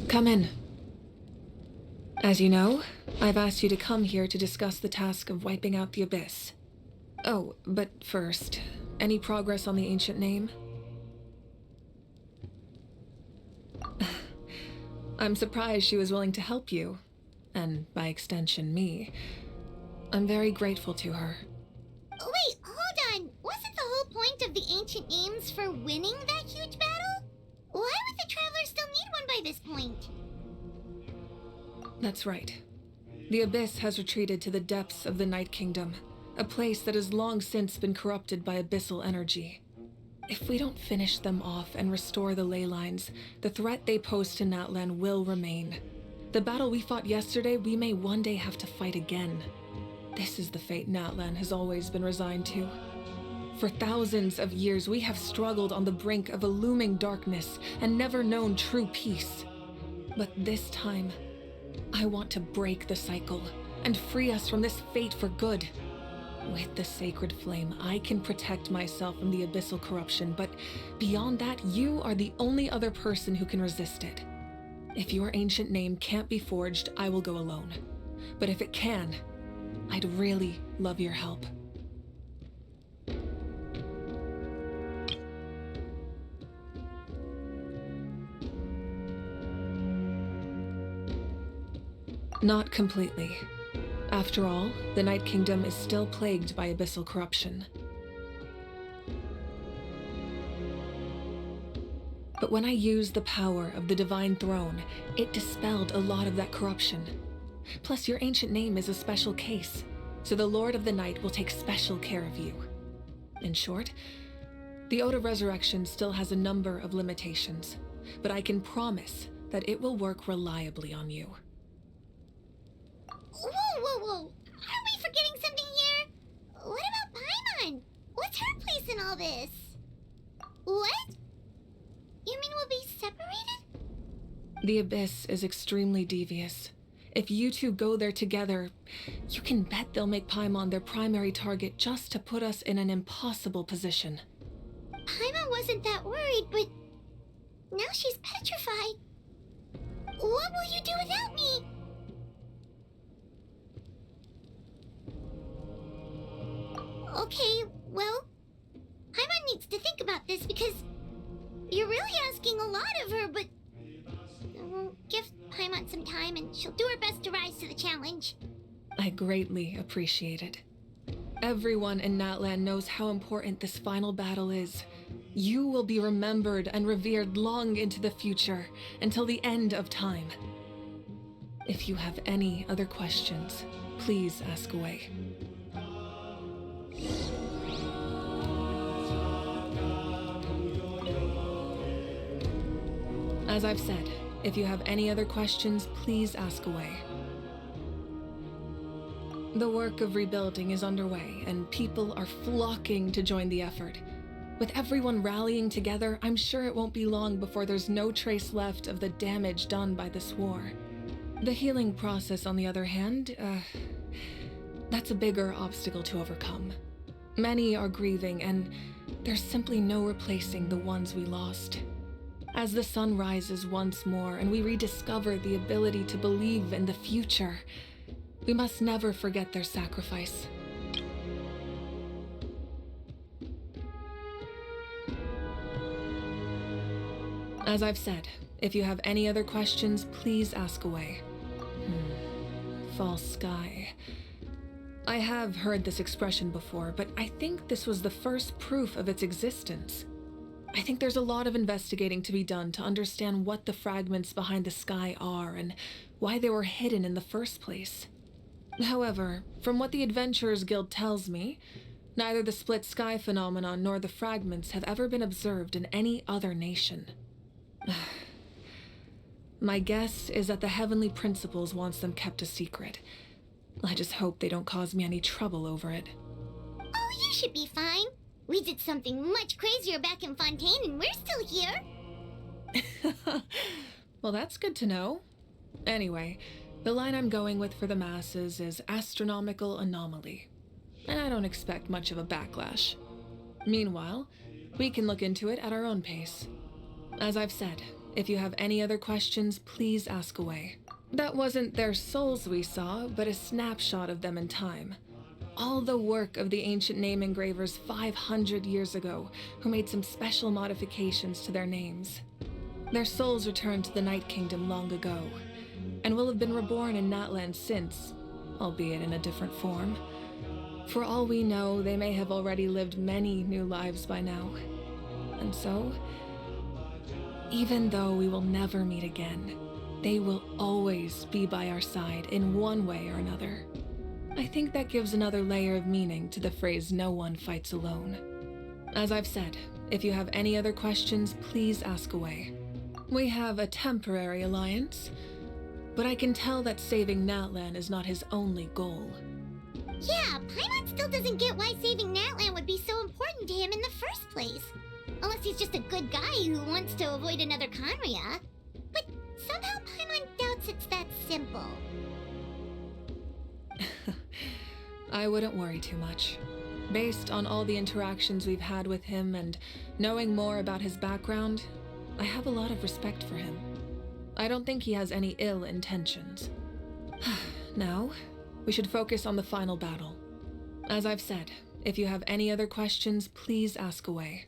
Come in. As you know, I've asked you to come here to discuss the task of wiping out the Abyss. Oh, but first, any progress on the ancient name? I'm surprised she was willing to help you, and by extension me. I'm very grateful to her. Wait, hold on. Wasn't the whole point of the ancient names for winning that huge battle? Why would the Travelers still need one by this point? That's right. The Abyss has retreated to the depths of the Night Kingdom, a place that has long since been corrupted by abyssal energy. If we don't finish them off and restore the ley lines, the threat they pose to Natlan will remain. The battle we fought yesterday, we may one day have to fight again. This is the fate Natlan has always been resigned to. For thousands of years, we have struggled on the brink of a looming darkness and never known true peace. But this time, I want to break the cycle and free us from this fate for good. With the sacred flame, I can protect myself from the abyssal corruption, but beyond that, you are the only other person who can resist it. If your ancient name can't be forged, I will go alone. But if it can, I'd really love your help. Not completely. After all, the Night Kingdom is still plagued by abyssal corruption. But when I used the power of the Divine Throne, it dispelled a lot of that corruption. Plus, your ancient name is a special case, so the Lord of the Night will take special care of you. In short, the Ode of Resurrection still has a number of limitations, but I can promise that it will work reliably on you. Whoa. Aren't we forgetting something here? What about Paimon? What's her place in all this? What? You mean we'll be separated? The Abyss is extremely devious. If you two go there together, you can bet they'll make Paimon their primary target just to put us in an impossible position. Paimon wasn't that worried, but now she's petrified. What will you do without me? Okay, well, Paimon needs to think about this because you're really asking a lot of her, but we'll give Paimon some time and she'll do her best to rise to the challenge. I greatly appreciate it. Everyone in Natlan knows how important this final battle is. You will be remembered and revered long into the future, until the end of time. If you have any other questions, please ask away. As I've said, if you have any other questions, please ask away. The work of rebuilding is underway, and people are flocking to join the effort. With everyone rallying together, I'm sure it won't be long before there's no trace left of the damage done by this war. The healing process, on the other hand, that's a bigger obstacle to overcome. Many are grieving, and there's simply no replacing the ones we lost. As the sun rises once more and we rediscover the ability to believe in the future, we must never forget their sacrifice. As I've said, if you have any other questions, please ask away. False sky. I have heard this expression before, but I think this was the first proof of its existence. I think there's a lot of investigating to be done to understand what the fragments behind the sky are and why they were hidden in the first place. However, from what the Adventurers Guild tells me, neither the split sky phenomenon nor the fragments have ever been observed in any other nation. My guess is that the Heavenly Principles wants them kept a secret. I just hope they don't cause me any trouble over it. Oh, you should be fine. We did something much crazier back in Fontaine and we're still here. Well, that's good to know. Anyway, the line I'm going with for the masses is astronomical anomaly. And I don't expect much of a backlash. Meanwhile, we can look into it at our own pace. As I've said, If you have any other questions, please ask away. That wasn't their souls we saw, but a snapshot of them in time. All the work of the ancient name engravers 500 years ago, who made some special modifications to their names. Their souls returned to the Night Kingdom long ago, and will have been reborn in Natlan since, albeit in a different form. For all we know, they may have already lived many new lives by now. And so, even though we will never meet again, they will always be by our side in one way or another. I think that gives another layer of meaning to the phrase "no one fights alone." As I've said, if you have any other questions, please ask away. We have a temporary alliance, but I can tell that saving Natlan is not his only goal. Yeah, Paimon still doesn't get why saving Natlan would be so important to him in the first place. Unless he's just a good guy who wants to avoid another Conria. But somehow Paimon doubts it's that simple. I wouldn't worry too much. Based on all the interactions we've had with him and knowing more about his background, I have a lot of respect for him. I don't think he has any ill intentions. Now, we should focus on the final battle. As I've said, if you have any other questions, please ask away.